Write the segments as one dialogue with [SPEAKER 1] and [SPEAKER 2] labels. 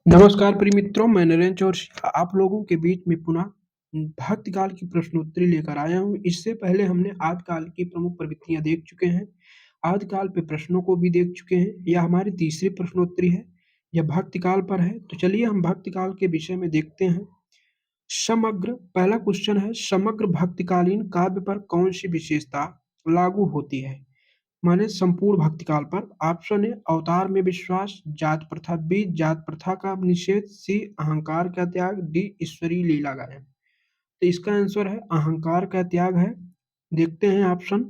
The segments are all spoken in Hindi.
[SPEAKER 1] नमस्कार प्रिय मित्रों, मैं नरेंद्र चौरसिया आप लोगों के बीच में पुनः भक्तिकाल की प्रश्नोत्तरी लेकर आया हूँ। इससे पहले हमने आदिकाल की प्रमुख प्रवृत्तियाँ देख चुके हैं, आदिकाल पे प्रश्नों को भी देख चुके हैं। यह हमारी तीसरी प्रश्नोत्तरी है, यह भक्तिकाल पर है। तो चलिए हम भक्तिकाल के विषय में देखते हैं। समग्र पहला क्वेश्चन है, समग्र भक्तिकालीन काव्य पर कौन सी विशेषता लागू होती है? माने संपूर्ण भक्तिकाल पर। ऑप्शन ए अवतार में विश्वास, जात प्रथा, बी जात प्रथा का निषेध, सी अहंकार का त्याग, डी ईश्वरीय लीला गायन। तो इसका आंसर है अहंकार का त्याग है। देखते हैं ऑप्शन।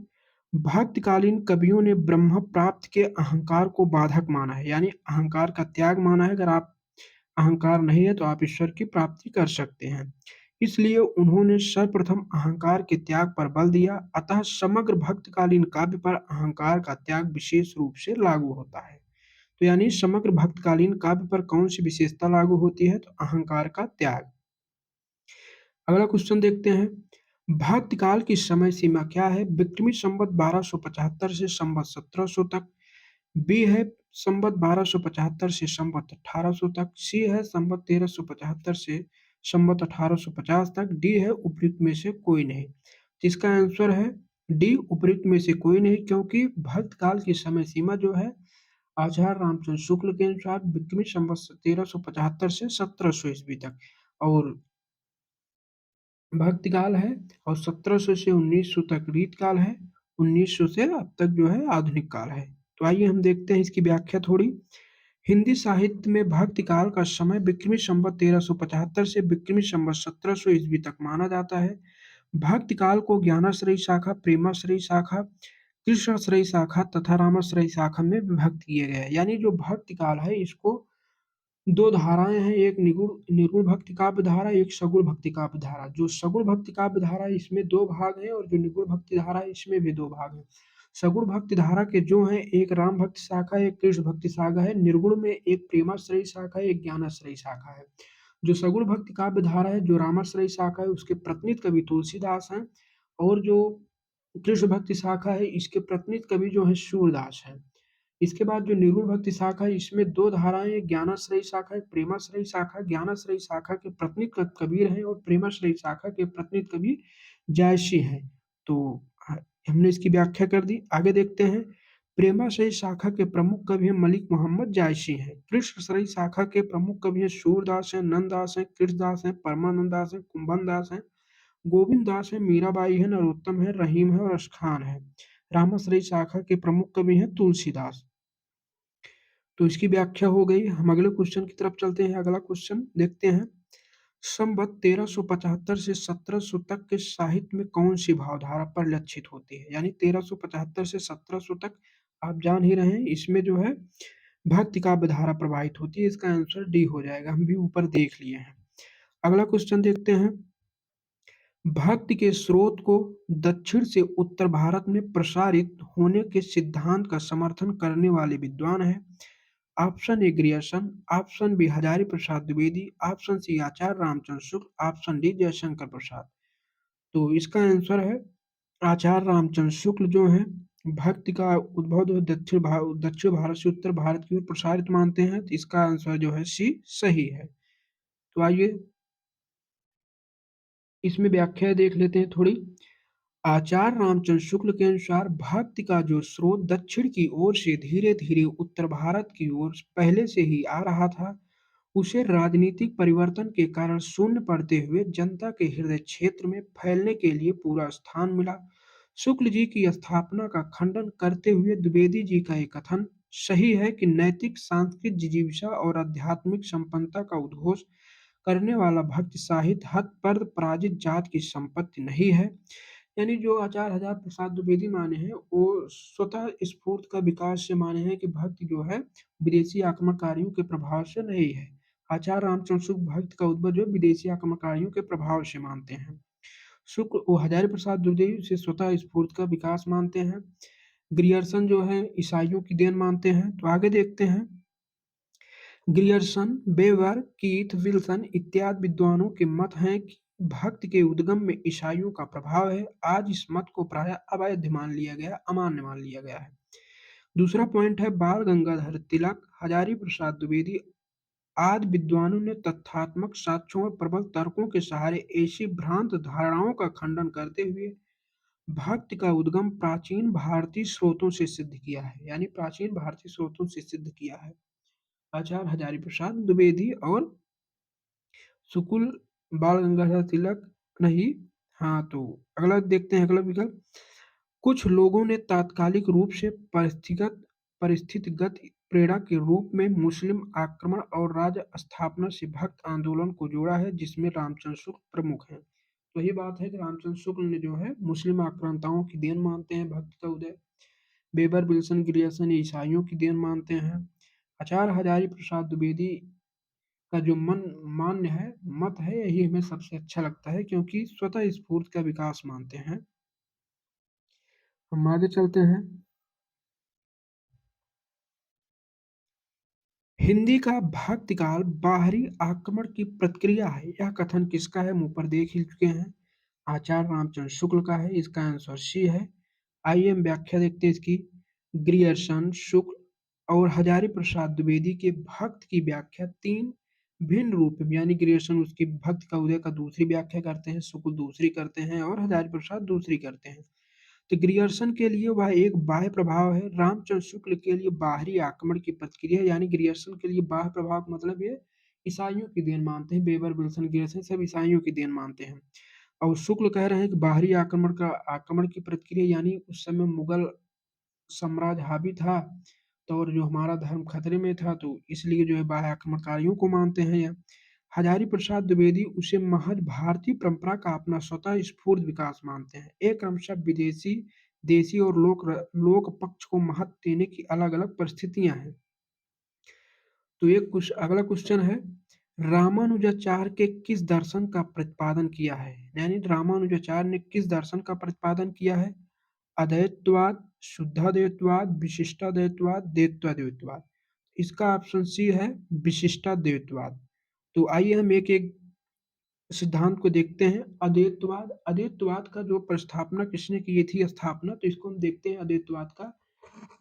[SPEAKER 1] भक्तकालीन कवियों ने ब्रह्म प्राप्ति के अहंकार को बाधक माना है, यानी अहंकार का त्याग माना है। अगर आप अहंकार नहीं है तो आप ईश्वर की प्राप्ति कर सकते हैं, इसलिए उन्होंने सर्वप्रथम अहंकार के त्याग पर बल दिया। अतः समग्र भक्तकालीन काव्य पर अहंकार का त्याग विशेष रूप से लागू होता है। तो यानी समग्र भक्तकालीन काव्य पर कौन सी विशेषता लागू होती है? तो अहंकार का त्याग। अगला क्वेश्चन देखते हैं, भक्तकाल की समय सीमा क्या है? विक्रमी संवत 1275 से संवत 1700 तक, बी है संवत 1275 से संवत 1800 तक, सी है संवत 1375 से संवत 1850 तक, डी है उपयुक्त में से कोई नहीं। तो इसका आंसर है डी उपयुक्त में से कोई नहीं, क्योंकि भक्तकाल की समय सीमा जो है आचार्य रामचंद्र शुक्ल के अनुसार विक्रमी संवत 1375 से 1700 ईस्वी तक और भक्तिकाल है, और 1700 से 1900 तक रीतकाल है, 1900 से अब तक जो है आधुनिक काल है। तो आइए हम देखते हैं इसकी व्याख्या थोड़ी। हिंदी साहित्य में भक्तिकाल का समय विक्रमी संवत 1375 से विक्रमी संवत 1700 ईस्वी तक माना जाता है। भक्तिकाल को ज्ञानाश्रयी शाखा, प्रेमाश्रयी शाखा, कृष्णाश्रयी शाखा तथा रामाश्रयी शाखा में विभक्त किए गए हैं। यानी जो भक्तिकाल है इसको दो धाराएं हैं, एक निगुण निर्गुण भक्ति काव्य धारा, एक सगुण भक्ति काव्य धारा। जो सगुण भक्ति काव्य धारा है इसमें दो भाग हैं, और जो निगुण भक्ति धारा है इसमें भी दो भाग हैं। सगुण भक्ति धारा के जो हैं, एक राम भक्ति शाखा है, एक कृष्ण भक्ति शाखा है। निर्गुण में एक प्रेमाश्रयी शाखा है, एक ज्ञानाश्रयी शाखा है। जो सगुण भक्ति काव्य धारा है, जो रामाश्रयी शाखा है, उसके प्रतिनिधि कवि तुलसीदास हैं, और जो कृष्ण भक्ति शाखा है इसके प्रतिनिधि कवि जो है सूरदास हैं। इसके बाद जो निर्गुण भक्ति शाखा है इसमें दो धाराएं, ज्ञानाश्रयी शाखा, एक प्रेमाश्रयी शाखा। ज्ञानाश्रयी शाखा के प्रतिनिधि कबीर हैं, और प्रेमाश्रयी शाखा के प्रतिनिधि कवि जायसी हैं। तो हमने इसकी व्याख्या कर दी। आगे देखते हैं, प्रेमाश्रयी शाखा के प्रमुख कवि हैं मलिक मोहम्मद जायसी हैं। कृष्णश्रयी शाखा के प्रमुख कवि हैं सूरदास हैं, नंददास हैं, कृष्णदास हैं, परमानंद दास हैं, कुंभन दास हैं, गोविंद दास है, मीराबाई है, नरोत्तम है, रहीम है और अशखान है। रामाश्रयी शाखा के प्रमुख कवि हैं तुलसीदास। तो इसकी व्याख्या हो गई। हम अगले क्वेश्चन की तरफ चलते हैं। अगला क्वेश्चन देखते हैं, संवत 1375 से 1700 तक के साहित्य में कौन सी भावधारा परिलक्षित होती है? यानी 1375 से 1700 तक आप जान ही रहे हैं, इसमें जो है भक्ति काव्य धारा प्रवाहित होती है। इसका आंसर डी हो जाएगा, हम भी ऊपर देख लिए हैं। अगला क्वेश्चन देखते हैं, भक्ति के स्रोत को दक्षिण से उत्तर भारत में प्रसारित होने के सिद्धांत का समर्थन करने वाले विद्वान हैं। Option A Grierson, option B Hazari Prasad Dwivedi, option C Acharya Ramchandra Shukla, option D Jaishankar Prasad. तो इसका आंसर है आचार्य रामचंद्र शुक्ल जो है भक्ति का उद्भव जो दक्षिण भारत से उत्तर भारत की ओर प्रसारित मानते हैं। तो इसका आंसर जो है सी सही है। तो आइए इसमें व्याख्या देख लेते हैं थोड़ी। आचार्य रामचंद्र शुक्ल के अनुसार भक्ति का जो स्रोत दक्षिण की ओर से धीरे धीरे उत्तर भारत की ओर पहले से ही आ रहा था, उसे राजनीतिक परिवर्तन के कारण शून्य पड़ते हुए जनता के हृदय क्षेत्र में फैलने के लिए पूरा स्थान मिला। शुक्ल जी की स्थापना का खंडन करते हुए द्विवेदी जी का एक कथन सही है कि नैतिक, सांस्कृतिक जिजीविषा और आध्यात्मिक संपन्नता का उद्घोष करने वाला भक्ति साहित्य हतपद पराजित जात की संपत्ति नहीं है। यानी जो आचार्य हजार प्रसाद द्विवेदी माने हैं वो स्वतः स्फूर्त का विकास से माने हैं कि भक्ति जो है विदेशी आक्रमणकारियों के प्रभाव से नहीं है। आचार्य रामचंद्र शुक्ल भक्ति का उद्भव जो विदेशी आक्रमणकारियों के प्रभाव से मानते हैं। शुक्ल वो हजारी प्रसाद द्विवेदी से स्वतः स्फूर्त का विकास मानते हैं। ग्रियर्सन जो है ईसाइयों की देन मानते हैं। तो आगे देखते हैं, ग्रियर्सन, बेवर, कीथ, विल्सन इत्यादि विद्वानों के मत हैं कि भक्ति के उद्गम में ईसाइयों का प्रभाव है। आज इस मत को प्रायः अवैध मान लिया गया, अमान्य मान लिया गया है। दूसरा पॉइंट है, बाल गंगाधर तिलक, हजारी प्रसाद द्विवेदी आदि विद्वानों ने तथ्यात्मक साक्ष्यों और प्रबल तर्कों के सहारे ऐसी भ्रांत धारणाओं का खंडन करते हुए भक्ति का उद्गम प्राचीन भारतीय स्रोतों से सिद्ध किया है, यानी प्राचीन भारतीय स्रोतों से सिद्ध किया है। आचार्य हजारी प्रसाद द्विवेदी और शुक्ल बाल गंगाधर तिलक नहीं। हाँ, तो अगला देखते हैं, अगला विकल्प। कुछ लोगों ने तात्कालिक रूप से परिस्थितिगत प्रेरणा के रूप में मुस्लिम आक्रमण और राज्य स्थापना से भक्त आंदोलन को जोड़ा है, जिसमें रामचंद्र शुक्ल प्रमुख हैं। तो यही बात है कि रामचंद्र शुक्ल ने जो है मुस्लिम आक्रांताओं की देन मानते हैं भक्ति का उदय। बेबर विल्सन ग्रियर्सन ईसाइयों की देन मानते हैं। आचार्य हजारी प्रसाद द्विवेदी का जो मन मान्य है मत है, यही हमें सबसे अच्छा लगता है क्योंकि स्वतः स्फूर्त का विकास मानते हैं। हम आगे चलते हैं। हिंदी का भक्ति काल बाहरी आक्रमण की प्रतिक्रिया है, यह कथन किसका है? हम ऊपर देख ही चुके हैं, आचार्य रामचंद्र शुक्ल का है। इसका आंसर सी है। आइए हम व्याख्या देखते हैं इसकी। ग्रियर्सन, शुक्ल और हजारी प्रसाद द्विवेदी के भक्त की व्याख्या तीन भिन्न रूप में, यानी ग्रियर्सन उसकी भक्त का उदय का दूसरी व्याख्या करते हैं, शुक्ल दूसरी करते हैं और हजारी प्रसाद दूसरी करते हैं। तो ग्रियर्सन के लिए वह एक बाह्य प्रभाव है, रामचंद्र शुक्ल के लिए बाहरी आक्रमण की प्रतिक्रिया, यानी ग्रियर्सन के लिए बाह्य प्रभाव का मतलब ये ईसाइयों की देन मानते हैं। बेबर विल्सन ग्रियर्सन सब ईसाइयों की देन मानते हैं। और शुक्ल कह रहे हैं कि बाहरी आक्रमण की प्रतिक्रिया, यानी उस समय मुगल साम्राज्य हावी था, तो और जो हमारा धर्म खतरे में था, तो इसलिए जो है बाह्य आक्रमणकारियों को मानते हैं यह। हजारी प्रसाद द्विवेदी उसे महज भारतीय परंपरा का अपना स्वतः स्फूर्त विकास मानते हैं। एक क्रमशः विदेशी, देशी और लोक पक्ष को महत्व देने की अलग अलग परिस्थितियां हैं। तो एक कुछ अगला क्वेश्चन है, रामानुजाचार्य के किस दर्शन का प्रतिपादन किया है? यानी रामानुजाचार्य ने किस दर्शन का प्रतिपादन किया है? अद्वैतवाद, शुद्धाद्वैतवाद, विशिष्टाद्वैतवाद, द्वैतवाद। इसका ऑप्शन सी है विशिष्टाद्वैतवाद। तो आइए हम एक एक सिद्धांत को देखते हैं। अद्वैतवाद, अद्वैतवाद का जो प्रस्थापना किसने की थी स्थापना, तो इसको हम देखते हैं अद्वैतवाद का।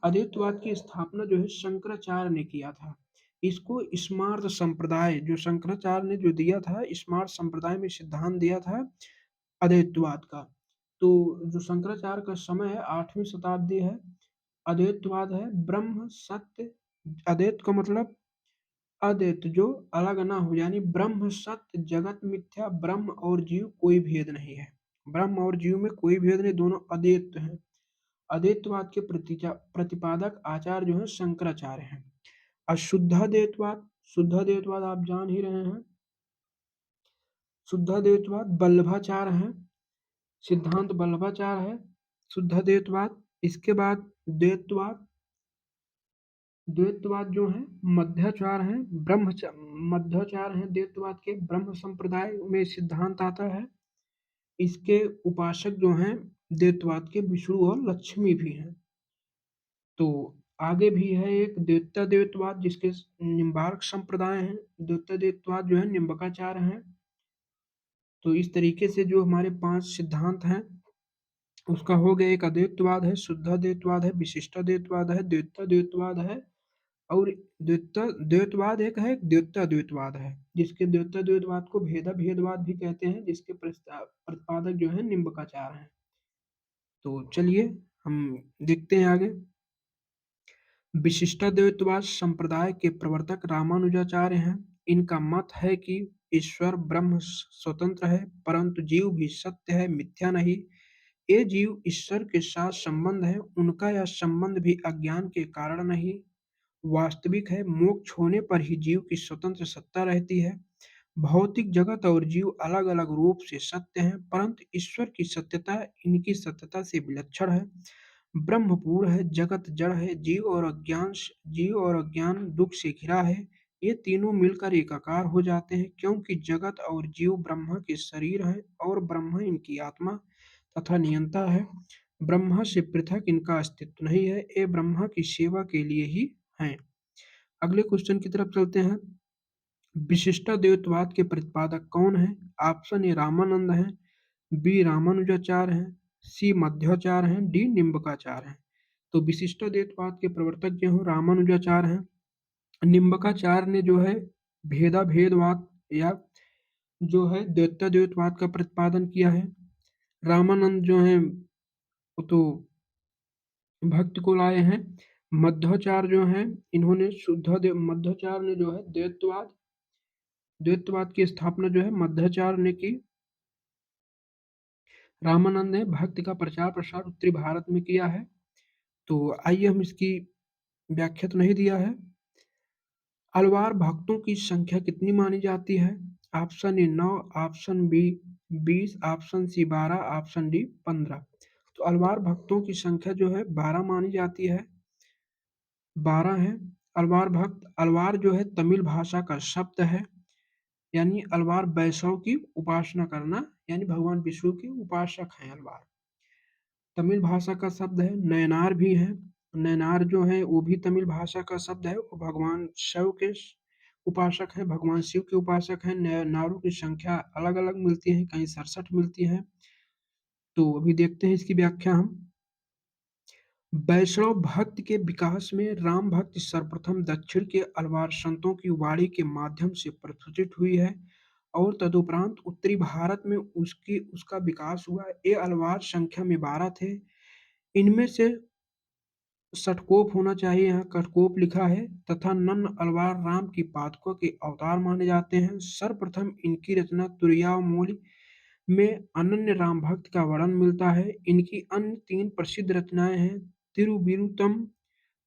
[SPEAKER 1] अद्वैतवाद की स्थापना जो है शंकराचार्य ने किया था। इसको स्मार्त संप्रदाय, जो शंकराचार्य ने जो दिया था, स्मार्त संप्रदाय में सिद्धांत दिया था अद्वैतवाद का। तो जो शंकराचार्य का समय है 8वीं शताब्दी है। अद्वैतवाद है ब्रह्म सत्य, अद्वैत का मतलब अद्वैत जो अलग ना हो, यानी ब्रह्म सत्य जगत मिथ्या, ब्रह्म और जीव कोई भेद नहीं है। ब्रह्म और जीव में कोई भेद नहीं, दोनों अद्वैत हैं। अद्वैतवाद के प्रतिपादक आचार्य जो है शंकराचार्य हैं। अशुद्धाद्वैतवाद, शुद्धाद्वैतवाद आप जान ही रहे हैं। शुद्धाद्वैतवाद वल्लभाचार्य हैं, सिद्धांत वल्लभाचार्य है शुद्धाद्वैतवाद। इसके बाद द्वैतवाद, द्वैतवाद जो है मध्वाचार्य हैं, मध्वाचार्य हैं द्वैतवाद के, ब्रह्म संप्रदाय में सिद्धांत आता है। इसके उपासक जो हैं द्वैतवाद के विष्णु और लक्ष्मी भी हैं। तो आगे भी है एक द्वैतवाद जिसके निम्बार्क संप्रदाय हैं। द्वैतवाद जो है निम्बकाचार्य हैं। तो इस तरीके से जो हमारे 5 सिद्धांत हैं उसका हो गया। एक अद्वैतवाद है, शुद्धाद्वैतवाद है, विशिष्टाद्वैतवाद है, द्वैतवाद है और द्वैतवाद एक है, द्वैतवाद है, जिसके द्वैतवाद को भेदवाद भी कहते हैं, जिसके प्रतिपादक जो है निम्बकाचार्य हैं। तो चलिए हम देखते हैं आगे। विशिष्टाद्वैतवाद संप्रदाय के प्रवर्तक रामानुजाचार्य हैं। इनका मत है कि ईश्वर ब्रह्म स्वतंत्र है, परंतु जीव भी सत्य है, मिथ्या नहीं। ये जीव ईश्वर के साथ संबंध है, उनका यह संबंध भी अज्ञान के कारण नहीं वास्तविक है। मोक्ष होने पर ही जीव की स्वतंत्र सत्ता रहती है। भौतिक जगत और जीव अलग अलग रूप से सत्य हैं, परंतु ईश्वर की सत्यता इनकी सत्यता से विलक्षण है। ब्रह्म पूर्ण है, जगत जड़ है, जीव और अज्ञान दुख से घिरा है। ये तीनों मिलकर एकाकार हो जाते हैं, क्योंकि जगत और जीव ब्रह्मा के शरीर हैं और ब्रह्म इनकी आत्मा तथा नियंता है। ब्रह्मा से पृथक इनका अस्तित्व नहीं है, ये ब्रह्मा की सेवा के लिए ही हैं। अगले क्वेश्चन की तरफ चलते हैं। विशिष्टाद्वैतवाद के प्रतिपादक कौन है? ऑप्शन ए रामानंद हैं, बी रामानुजाचार्य हैं, सी मध्वाचार्य हैं, डी निम्बकाचार्य हैं। तो विशिष्टाद्वैतवाद के प्रवर्तक जो हैं रामानुजाचार्य हैं। निम्बकाचार्य ने जो है भेदाभेदवाद या जो है द्वैताद्वैतवाद का प्रतिपादन किया है। रामानंद जो हैं वो तो भक्ति को लाए हैं। मध्वाचार्य जो हैं इन्होंने मध्वाचार्य ने जो है द्वैतवाद की स्थापना जो है मध्वाचार्य ने की। रामानंद ने भक्ति का प्रचार प्रसार उत्तरी भारत में किया है। तो आइए हम इसकी व्याख्या तो नहीं दिया है। अलवार भक्तों की संख्या कितनी मानी जाती है? Option A 9, option B 20, option C 12, option D 15। तो अलवार भक्तों की संख्या जो है 12 मानी जाती है। 12 है। अलवार जो है तमिल भाषा का शब्द है। यानी अलवार वैष्णव की उपासना करना, यानी भगवान विष्णु के उपासक हैं अलवार। तमिल भाषा का शब्द है। नयनार भी है। नयनार जो है वो भी तमिल भाषा का शब्द है। वो भगवान शिव के उपासक हैं, भगवान शिव के उपासक हैं। नयनारों की संख्या अलग अलग मिलती है, कहीं 67 मिलती है। तो अभी देखते हैं इसकी व्याख्या हम। वैष्णव भक्त के विकास में राम भक्ति सर्वप्रथम दक्षिण के अलवार संतों की वाणी के माध्यम से प्रस्फुटित हुई है और तदुपरांत उत्तरी भारत में उसका विकास हुआ। ये अलवार संख्या में 12 थे। इनमें से षटकोप होना चाहिए, यहाँ कटकोप लिखा है। तथा नन्न अलवार राम की पादुका के अवतार माने जाते हैं। सर्वप्रथम इनकी रचना तुरीयामोली में अनन्य राम भक्त का वर्णन मिलता है। इनकी अन्य 3 प्रसिद्ध रचनाएं हैं, तिरुविरुतम,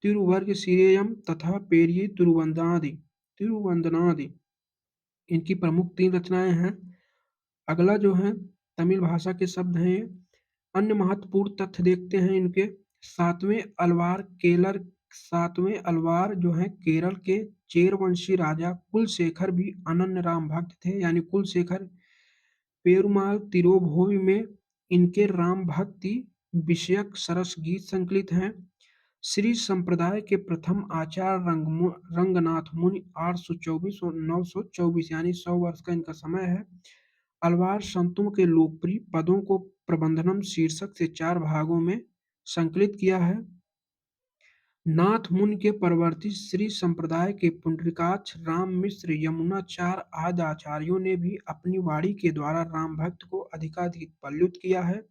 [SPEAKER 1] तिरुवर्ग सीरेयम तथा पेरिये तिरुवंदनादि। इनकी प्रमुख 3 रचनाएं हैं। अगला जो है तमिल भाषा के शब्द हैं। अन्य महत्वपूर्ण तथ्य देखते हैं इनके। सातवें अलवार केरल सातवें अलवार जो है केरल के चेरवंशी राजा कुलशेखर भी अनन्य राम भक्त थे। यानी कुलशेखर पेरुमाल तिरुभोवी में इनके राम भक्ति विषयक सरस गीत संकलित हैं। श्री संप्रदाय के प्रथम आचार्य रंगनाथ मुनि 824 और 924, यानी 100 वर्ष का इनका समय है। अलवार संतों के लोकप्रिय पदों को प्रबंधनम शीर्षक से 4 भागों में संकलित किया है। नाथ मुनि के परवर्ती श्री संप्रदाय के पुंडरीकाक्ष, राम मिश्र, यमुनाचार्य आदि आचार्यों ने भी अपनी वाणी के द्वारा राम भक्त को अधिकाधिक प्रल्युत किया है।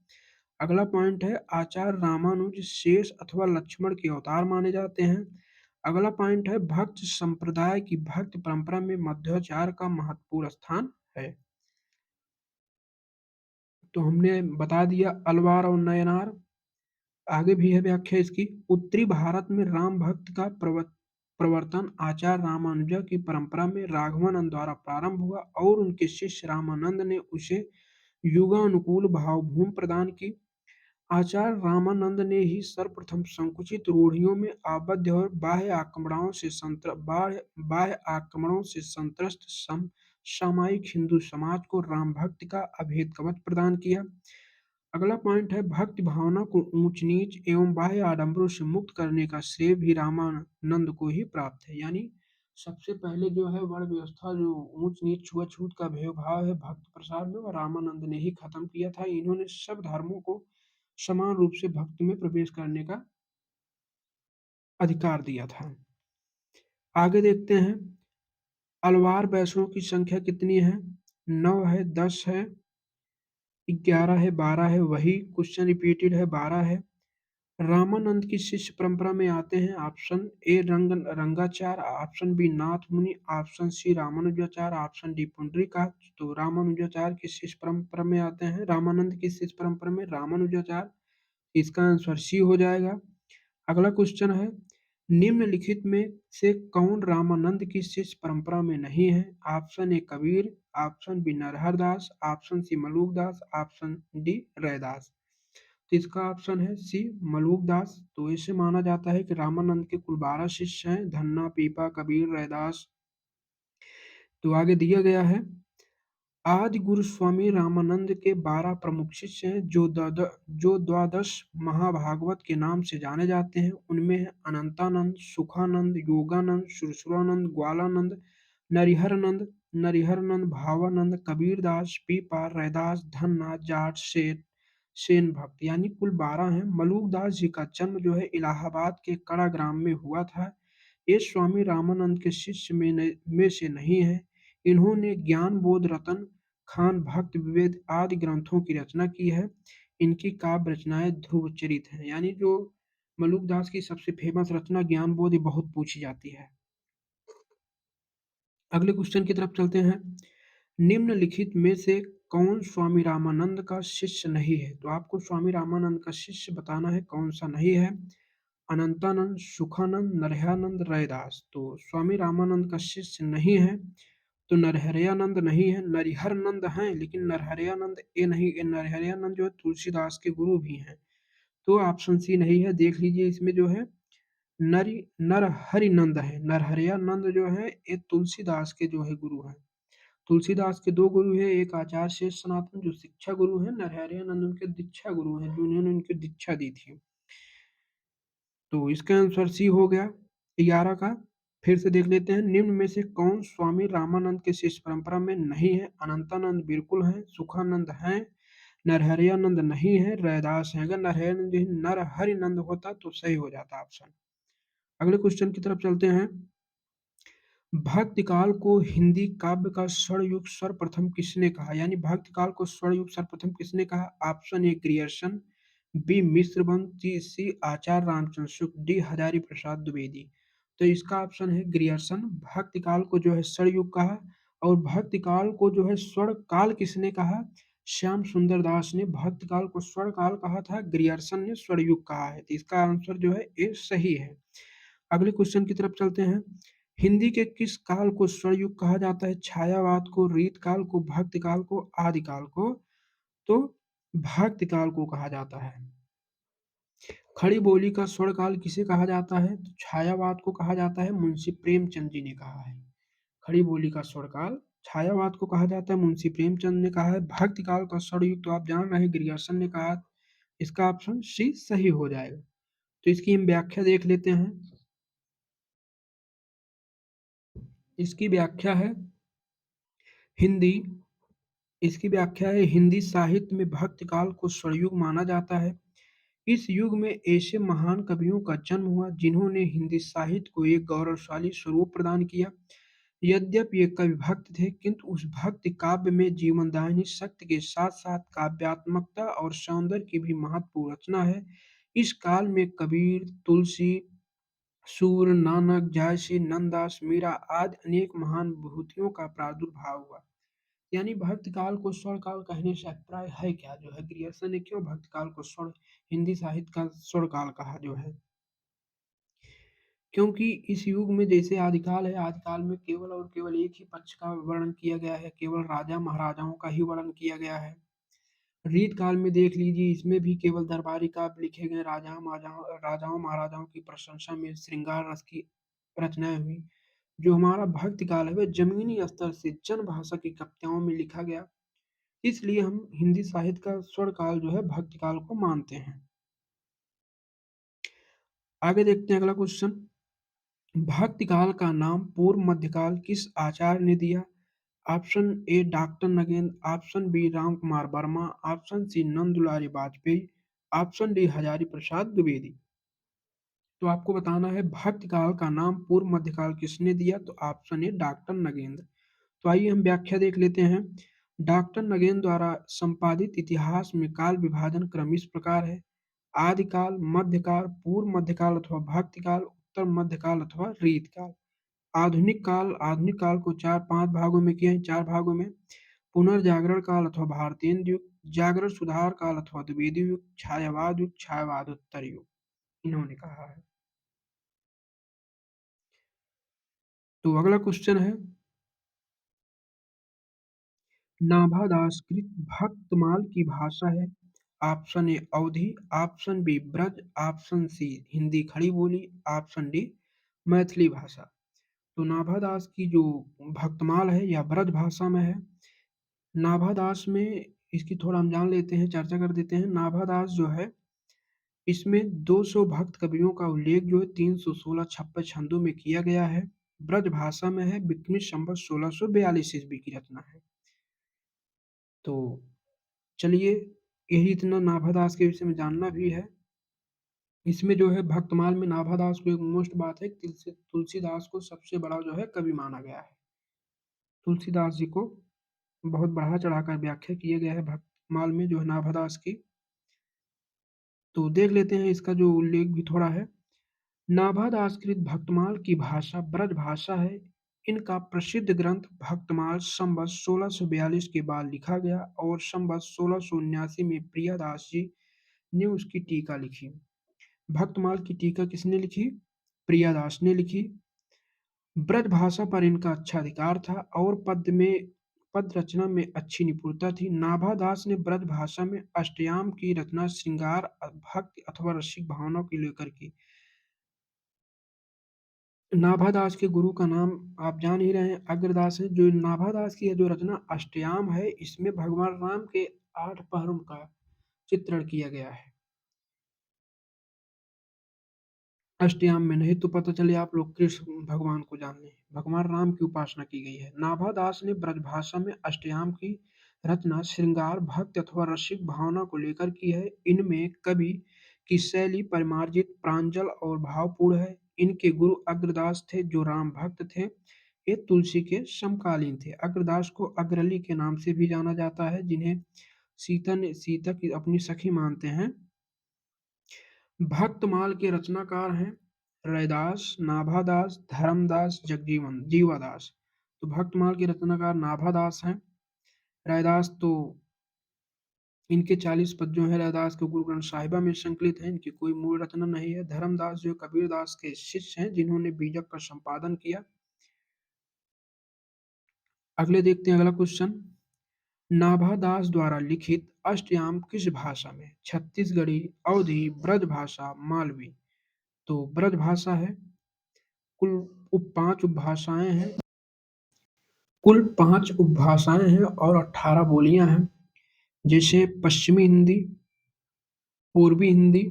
[SPEAKER 1] अगला पॉइंट है आचार्य रामानुज शेष अथवा लक्ष्मण के अवतार माने जाते हैं। अगला पॉइंट है भक्त संप्रदाय की भक्त परंपरा में मध्वाचार्य का महत्वपूर्ण स्थान है। तो हमने बता दिया अलवार और नयनार। आगे भी है व्याख्या इसकी। उत्तरी भारत में राम भक्त का प्रवर्तन आचार्य रामानुजा की परंपरा में राघवानंद द्वारा प्रारंभ हुआ और उनके शिष्य रामानंद ने उसे युगानुकूल भावभूमि प्रदान की। आचार्य रामानंद ने ही सर्वप्रथम संकुचित रूढ़ियों में आबद्ध और बाह्य आक्रमणों से संत्रस्त सामायिक हिंदू समाज को राम भक्ति का अभेद कवच प्रदान किया। अगला पॉइंट है भक्ति भावना को ऊंच नीच एवं बाह्य आडंबरों से मुक्त करने का श्रेय भी रामानंद को ही प्राप्त है। यानी सबसे पहले जो है वर्ण व्यवस्था, जो ऊंच नीच छुआछूत का भेदभाव है भक्त प्रसार में, वह रामानंद ने ही खत्म किया था। इन्होंने सब धर्मों को समान रूप से भक्ति में प्रवेश करने का अधिकार दिया था। आगे देखते हैं अलवार वैष्णव की संख्या कितनी है। 9 है, 10 है, 11 है, 12 है। वही क्वेश्चन रिपीटेड है, 12 है। रामानंद की शिष्य परंपरा में आते हैं option A Rangacharya, option B Nath Muni, option C Ramanujacharya, option D Pundarikaksha. तो रामानुजाचार्य की शिष्य परंपरा में आते हैं, रामानंद की शिष्य परंपरा में रामानुजाचार्य। इसका आंसर सी हो जाएगा। अगला क्वेश्चन है निम्नलिखित में से कौन रामानंद की शिष्य परंपरा में नहीं है। Option A Kabir, option B Narhar Das, option C Maluk Das, option D Raidas. तो इसका ऑप्शन है सी मलूक दास। तो इसे माना जाता है कि रामानंद के कुल 12 शिष्य हैं, धन्ना, पीपा, कबीर, रैदास। तो आगे दिया गया है आदि गुरु स्वामी रामानंद के 12 प्रमुख शिष्य हैं जो द्वादश महाभागवत के नाम से जाने जाते हैं। उनमें है अनंतानंद, सुखानंद, योगानंद, सुरसुरानंद, ग्वालानंद, नरिहरनंद, भावानंद, कबीरदास, पीपा, रैदास, धन्ना, जाट, सेन भक्त। यानी कुल 12 हैं। मलूक दास जी का जन्म जो है इलाहाबाद के कड़ा ग्राम में हुआ था। ये स्वामी रामानंद के शिष्य में से नहीं है। इन्होंने ज्ञान बोध रतन खान भक्त विवेद आदि ग्रंथों की रचना की है। इनकी काव्य रचनाएं ध्रुव चरित हैं, यानी जो मलुकदास की सबसे फेमस रचना ज्ञान बोध ये बहुत पूछी जाती है। अगले क्वेश्चन की तरफ चलते हैं। निम्नलिखित में से कौन स्वामी रामानंद का शिष्य नहीं है? तो आपको स्वामी रामानंद का शिष्य बताना है, कौन सा नहीं है। अनंतानंद, सुखानंद, नरहयानंद, रैदास। तो स्वामी रामानंद का शिष्य नहीं है, तो नरहरयानंद नहीं है। नरिहरनंद हैं, लेकिन नरहरयानंद ये नहीं, ये नरहरयानंद जो है तुलसीदास के गुरु भी हैं। तो ऑप्शन सी नहीं है। देख लीजिए इसमें जो है नरि नरहरिनंद है। नरहरयानंद जो है ये तुलसीदास के जो है गुरु हैं। तुलसीदास के दो गुरु हैं, एक आचार्य शेष सनातन जो शिक्षा गुरु हैं, नरहरयानंद उनके दीक्षा गुरु हैं, जो उन्होंने उनकी दीक्षा दी थी। तो इसका आंसर सी हो गया 11 का। फिर से देख लेते हैं, निम्न में से कौन स्वामी रामानंद के शिष्य परंपरा में नहीं है? अनंतानंद बिल्कुल है, सुखानंद है, नरहरियानंद नहीं है, रैदास है। अगर नरहरियानंद नरहरिनंद होता तो सही हो जाता ऑप्शन। अगले क्वेश्चन की तरफ चलते हैं। भक्ति काल को हिंदी काव्य का स्वर्ण युग सर्वप्रथम किसने कहा? यानी भक्ति काल को स्वर्ण युग सर्वप्रथम किसने कहा? Option A Grierson, B Mishravansh, C Acharya Ramchandra Shukla, D Hazari Prasad Dwivedi. तो इसका ऑप्शन है ग्रियर्सन। भक्ति काल को जो है स्वर्ण युग कहा, और भक्ति काल को जो है स्वर्ण काल किसने कहा? श्याम सुंदर दास ने भक्ति काल को स्वर्ण काल कहा था, ग्रियर्सन ने स्वर्ण युग कहा है। तो इसका आंसर जो है ए सही है। अगले क्वेश्चन की तरफ चलते हैं। हिंदी के किस काल को स्वर्णयुग कहा जाता है? छायावाद को, रीत काल को, भक्ति काल को, आदि काल को? तो भक्ति काल को कहा जाता है। खड़ी बोली का स्वर्ण काल किसे कहा जाता है? तो छायावाद को कहा जाता है, मुंशी प्रेमचंद जी ने कहा है। खड़ी बोली का स्वर्ण काल छायावाद को कहा जाता है, मुंशी प्रेमचंद ने कहा है। भक्ति काल का स्वर्णयुग तो आप जान रहे हैं, ग्रियर्सन ने कहा। इसका ऑप्शन सी सही हो जाएगा। तो इसकी हम व्याख्या देख लेते हैं। इसकी व्याख्या है हिंदी इसकी व्याख्या है, हिंदी साहित्य में भक्ति काल को स्वर्णयुग माना जाता है। इस युग में ऐसे महान कवियों का जन्म हुआ जिन्होंने हिंदी साहित्य को एक गौरवशाली स्वरूप प्रदान किया। यद्यपि ये कवि भक्त थे, किंतु उस भक्ति काव्य में जीवनदायिनी शक्ति के साथ साथ काव्यात्मकता और सौंदर्य की भी महत्वपूर्ण रचना है। इस काल में कबीर, तुलसी, सूर, नानक, जायसी, नंददास, मीरा आदि अनेक महान विभूतियों का प्रादुर्भाव हुआ। यानी भक्त काल को स्वर्ण काल कहने से अभिप्राय है क्या? जो है ग्रियर्सन ने क्यों भक्त काल को स्वर्ण हिंदी साहित्य का स्वर्ण काल कहा जो है? क्योंकि इस युग में जैसे आदिकाल है, आदिकाल में केवल और केवल एक ही पक्ष का वर्णन किया गया है, केवल राजा महाराजाओं का ही वर्णन किया गया है। रीत काल में देख लीजिए, इसमें भी केवल दरबारी काव्य लिखे गए, राजाओं महाराजाओं की प्रशंसा में श्रृंगार रस की रचनाएं हुई। जो हमारा भक्ति काल है वह जमीनी स्तर से जन भाषा की कविताओं में लिखा गया। इसलिए हम हिंदी साहित्य का स्वर्ण काल जो है भक्ति काल को मानते हैं। आगे देखते हैं अगला क्वेश्चन। भक्ति काल का नाम पूर्व मध्यकाल किस आचार्य ने दिया? Option A doctor Nagendra, option B Ram Kumar Verma, option C Nandulari Vajpeyi, option D Hazari Prasad Dwivedi. तो आपको बताना है भक्ति काल का नाम पूर्व मध्यकाल किसने दिया? तो ऑप्शन ए डॉक्टर नगेंद्र। तो आइए हम व्याख्या देख लेते हैं। डॉक्टर नगेंद्र द्वारा संपादित इतिहास में काल विभाजन क्रम इस प्रकार है: आदिकाल, मध्यकाल, पूर्व मध्यकाल अथवा भक्तिकाल, उत्तर मध्यकाल अथवा रीतकाल। आधुनिक काल को चार पांच भागों में किया है, चार भागों में: पुनर्जागरण काल अथवा भारतीय युग, जागरण सुधार काल अथवा द्विवेदी युग, छायावाद युग, छायावादोत्तर युग, इन्होंने कहा है। तो अगला क्वेश्चन है, नाभादासकृत भक्तमाल की भाषा है? Option A Awadhi, option B Braj, option C Hindi Khadi Boli, option D Maithili भाषा। तो नाभादास की जो भक्तमाल है यह ब्रज भाषा में है। नाभादास में इसकी थोड़ा हम जान लेते हैं, चर्चा कर देते हैं। नाभादास जो है इसमें 200 भक्त कवियों का उल्लेख जो है 316 छप्पन छंदों में किया गया है। ब्रज भाषा में है, बिकमी संवत 1642 ईस्वी की रचना है। तो चलिए, यही इतना नाभादास के विषय में जानना भी है। इसमें जो है भक्तमाल में नाभादास को एक मोस्ट बात है, तुलसीदास को सबसे बड़ा जो है कवि माना गया है। तुलसीदास जी को बहुत बढ़ा चढ़ाकर व्याख्या किए गया है भक्तमाल में जो है नाभादास की। तो देख लेते हैं इसका जो उल्लेख भी थोड़ा है। नाभादासकृत भक्तमाल की भाषा ब्रज भाषा है। इनका प्रसिद्ध ग्रंथ भक्तमाल संवत 1642 के बाद लिखा गया और संवत 1679 में प्रियादास जी ने उसकी टीका लिखी। भक्तमाल की टीका किसने लिखी? प्रियादास ने लिखी। ब्रज भाषा पर इनका अच्छा अधिकार था और पद रचना में अच्छी निपुणता थी। नाभादास ने ब्रज भाषा में अष्टयाम की रचना श्रृंगार भक्ति अथवा रसिक भावना को लेकर की। नाभादास के गुरु का नाम आप जान ही रहे हैं, अग्रदास है। जो नाभादास की है जो रचना अष्टयाम है, इसमें भगवान राम के 8 पहरों का चित्रण किया गया है। अष्टयाम में नहीं तो पता चले आप लोग कृष्ण भगवान को जान लें, भगवान राम की उपासना की गई है। नाभादास ने ब्रजभाषा में अष्टयाम की रचना श्रृंगार भक्ति अथवा रसिक भावना को लेकर की है। इनमें कवि की शैली परिमार्जित प्रांजल और भावपूर्ण है। इनके गुरु अग्रदास थे जो राम भक्त थे। ये तुलसी के समकालीन थे। अग्रदास को अग्रली के नाम से भी जाना जाता है, जिन्हें सीता की अपनी सखी मानते हैं। भक्तमाल के रचनाकार हैं रैदास, नाभादास, धर्मदास, जगजीवन जीवादास। तो भक्तमाल के रचनाकार नाभादास हैं। रैदास तो इनके 40 पद जो है रैदास के गुरु ग्रंथ साहिबा में संकलित हैं। इनकी कोई मूल रचना नहीं है। धर्मदास जो कबीरदास के शिष्य हैं, जिन्होंने बीजक का संपादन किया। अगले देखते हैं अगला क्वेश्चन। नाभादास द्वारा लिखित अष्टयाम किस भाषा में? छत्तीसगढ़ी, अवधी, ब्रज भाषा, मालवी। तो ब्रज भाषा है। कुल 5 उपभाषाएं हैं। कुल 5 उपभाषाएं हैं और 18 बोलियां हैं, जैसे पश्चिमी हिंदी, पूर्वी हिंदी,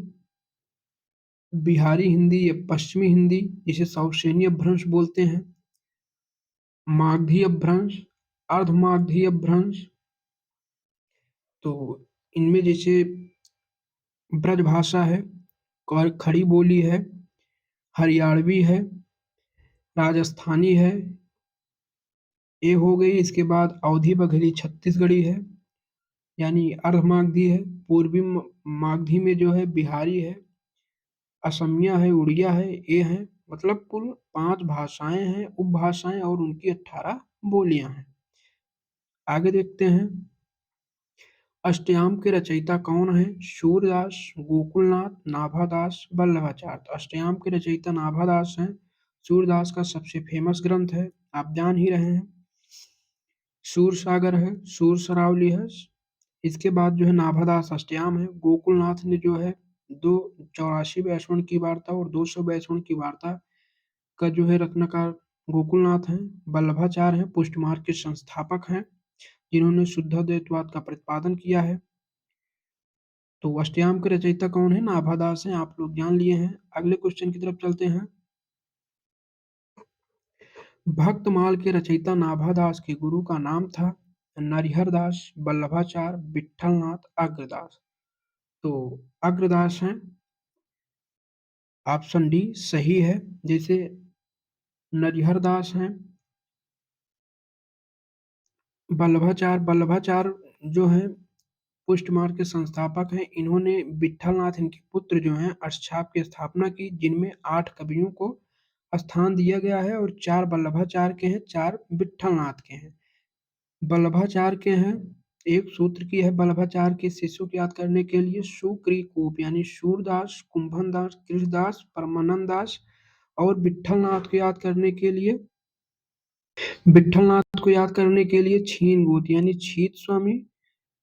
[SPEAKER 1] बिहारी हिंदी या पश्चिमी हिंदी, जिसे साउथ सैन्य अपभ्रंश बोलते हैं, मागधी अपभ्रंश, अर्धमागधी अपभ्रंश। तो इनमें जैसे ब्रज भाषा है, खड़ी बोली है, हरियाणवी है, राजस्थानी है, ये हो गई। इसके बाद अवधी बघेली छत्तीसगढ़ी है, यानी अर्धमागधी है। पूर्वी मागधी में जो है बिहारी है, असमिया है, उड़िया है, ये है। मतलब कुल 5 भाषाएं हैं, उपभाषाएं, और उनकी 18 बोलियां हैं। आगे देखते हैं। अष्टयाम के रचयिता कौन है? सूरदास, गोकुलनाथ, नाभादास, वल्लभाचार्य। तो अष्टयाम के रचयिता नाभादास हैं। सूरदास का सबसे फेमस ग्रंथ है, आप जान ही रहे हैं, सूर सागर है, सूर सरावली है। इसके बाद जो है नाभादास अष्टयाम है। गोकुलनाथ ने जो है 284 वैष्णव की वार्ता और 200 वैष्णव की वार्ता का जो है रत्नकार गोकुलनाथ हैं। वल्लभाचार्य हैं, पुष्ट मार्ग के संस्थापक हैं, जिन्होंने शुद्धाद्वैतवाद का प्रतिपादन किया है। तो अष्टयाम के रचयिता कौन है? नाभादास हैं, आप लोग जान लिए हैं। अगले क्वेश्चन की तरफ चलते हैं। भक्तमाल के रचयिता नाभादास के गुरु का नाम था नरिहरदास, वल्लभाचार्य, विठलनाथ, अग्रदास। तो अग्रदास हैं, ऑप्शन डी सही है। जैसे नरिहरदास हैं, वल्लभाचार्य जो हैं पुष्ट मार्ग के संस्थापक हैं। इन्होंने विठलनाथ, इनके पुत्र जो हैं, अष्टछाप की स्थापना की, जिनमें 8 कवियों को स्थान दिया गया है और 4 वल्लभाचार्य के हैं, 4 विठलनाथ के हैं। वल्लभाचार्य के हैं, एक सूत्र की है वल्लभाचार्य के शिष्यों को याद करने के लिए, सुक्रिकूप, यानी सूरदास, कुंभनदास, कृष्णदास, परमानंद दास। और विठलनाथ को याद करने के लिए छीन गोत, यानी छीत स्वामी,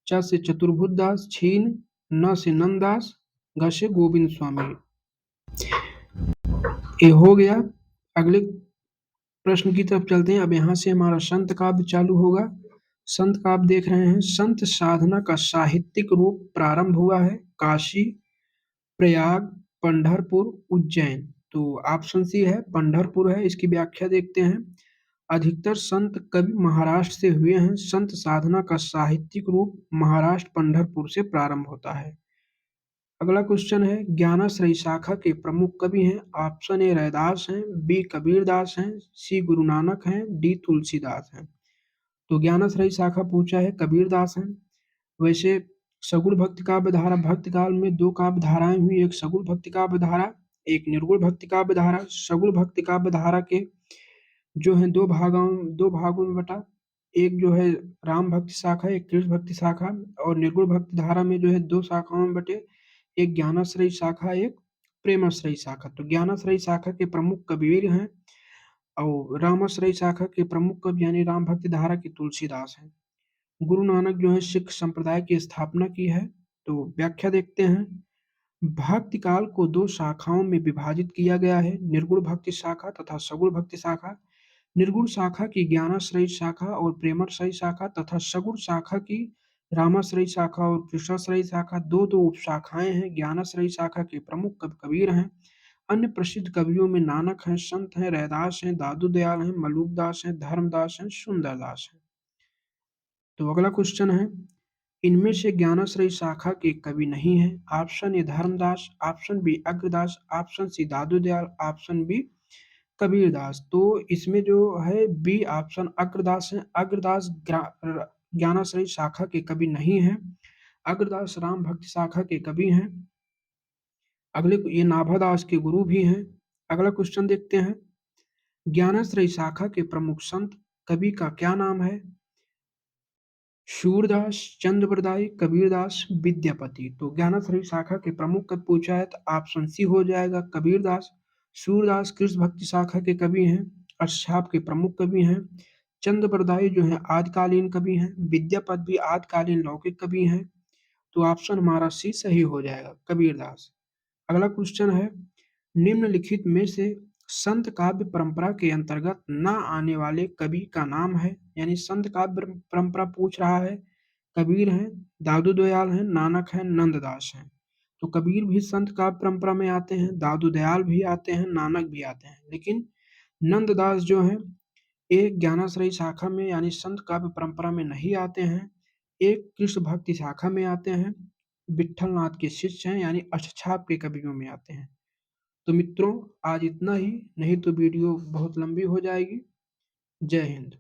[SPEAKER 1] च से चतुर्भुज दास, छीन, न से नंददास, ग से गोविंद स्वामी। ये हो गया। अगले प्रश्न की तरफ चलते हैं। अब यहाँ से हमारा संत काव्य चालू होगा। संत काव्य देख रहे हैं। संत साधना का साहित्यिक रूप प्रारंभ हुआ है काशी, प्रयाग, पंढरपुर, उज्जैन। तो ऑप्शन सी है, पंढरपुर है। इसकी व्याख्या देखते हैं। अधिकतर संत कवि महाराष्ट्र से हुए हैं। संत साधना का साहित्यिक रूप महाराष्ट्र पंढरपुर से प्रारंभ होता है। अगला क्वेश्चन है ज्ञानाश्रयी शाखा के प्रमुख कवि हैं। ऑप्शन ए रैदास हैं, बी कबीरदास हैं, सी गुरु नानक हैं, डी तुलसीदास हैं। तो ज्ञानाश्रयी शाखा पूछा है कबीरदास हैं। वैसे सगुण भक्ति काव्य धारा भक्ति काल में दो काव्य धाराएं हुई, एक सगुण भक्ति काव्य धारा, एक निर्गुण भक्ति काव्य धारा। सगुण भक्ति काव्य धारा के जो है दो भागों में बटा, एक जो है राम भक्ति शाखा, एक कृष्ण भक्ति शाखा। और निर्गुण भक्ति धारा में जो है दो शाखाओं में बटे, एक ज्ञानाश्रयी शाखा, एक प्रेमाश्रयी शाखा। तो ज्ञानाश्रयी शाखा के प्रमुख कबीर हैं और रामाश्रयी शाखा के प्रमुख कवि यानी राम भक्ति धारा के तुलसीदास हैं। गुरु नानक जो है सिख संप्रदाय की स्थापना की है। तो व्याख्या देखते हैं। भक्ति काल को दो शाखाओं में विभाजित किया गया है, निर्गुण भक्ति शाखा तथा सगुण भक्ति शाखा। निर्गुण शाखा की ज्ञानाश्रयी शाखा और प्रेमाश्रयी शाखा तथा सगुण शाखा की रामाश्रयी शाखा और कृष्णाश्रयी शाखा, दो दो उपशाखाएं हैं। ज्ञानाश्रयी शाखा के प्रमुख कवि कबीर हैं। अन्य प्रसिद्ध कवियों में नानक हैं, संत हैं, रैदास हैं, दादू दयाल हैं, मलूकदास हैं, धर्मदास हैं, सुंदरदास हैं। तो अगला क्वेश्चन है इनमें से ज्ञानाश्रयी शाखा के कवि नहीं है। Option A Dharmdas, option B Agradas, option C Dadu Dayal, option B Kabirdas. तो इसमें जो है बी ऑप्शन अग्रदास है। अग्रदास ज्ञानाश्रयी शाखा के कवि नहीं है। अग्रदास राम भक्ति शाखा के कवि हैं। अगले ये नाभादास के गुरु भी हैं। अगला क्वेश्चन देखते हैं ज्ञानाश्रयी शाखा के प्रमुख संत कवि का क्या नाम है। सूरदास, चंद्रप्रदायी, कबीरदास, विद्यापति। तो ज्ञानाश्रयी शाखा के प्रमुख कब पूछा है तो ऑप्शन सी हो जाएगा कबीरदास। सूरदास कृष्ण भक्ति शाखा के कवि हैं, अष्टछाप के प्रमुख कवि हैं। चंद्रप्रदायी जो है आदिकालीन कवि हैं। विद्यापति भी आदिकालीन लौकिक कवि हैं। तो ऑप्शन हमारा सी सही हो जाएगा कबीरदास। अगला क्वेश्चन है निम्नलिखित में से संत काव्य परंपरा के अंतर्गत न आने वाले कवि का नाम है। यानी संत काव्य परंपरा पूछ रहा है। कबीर हैं, दादू दयाल हैं, नानक हैं, नंददास हैं। तो कबीर भी संत काव्य परंपरा में आते हैं, दादू दयाल भी आते हैं, नानक भी आते हैं। लेकिन नंददास जो हैं एक ज्ञानाश्रयी शाखा में यानी संत काव्य परंपरा में नहीं आते हैं, एक कृष्ण भक्ति शाखा में आते हैं, विठल नाथ के शिष्य हैं यानी अष्टछाप के कवियों में आते हैं। तो मित्रों आज इतना ही, नहीं तो वीडियो बहुत लंबी हो जाएगी। जय हिंद।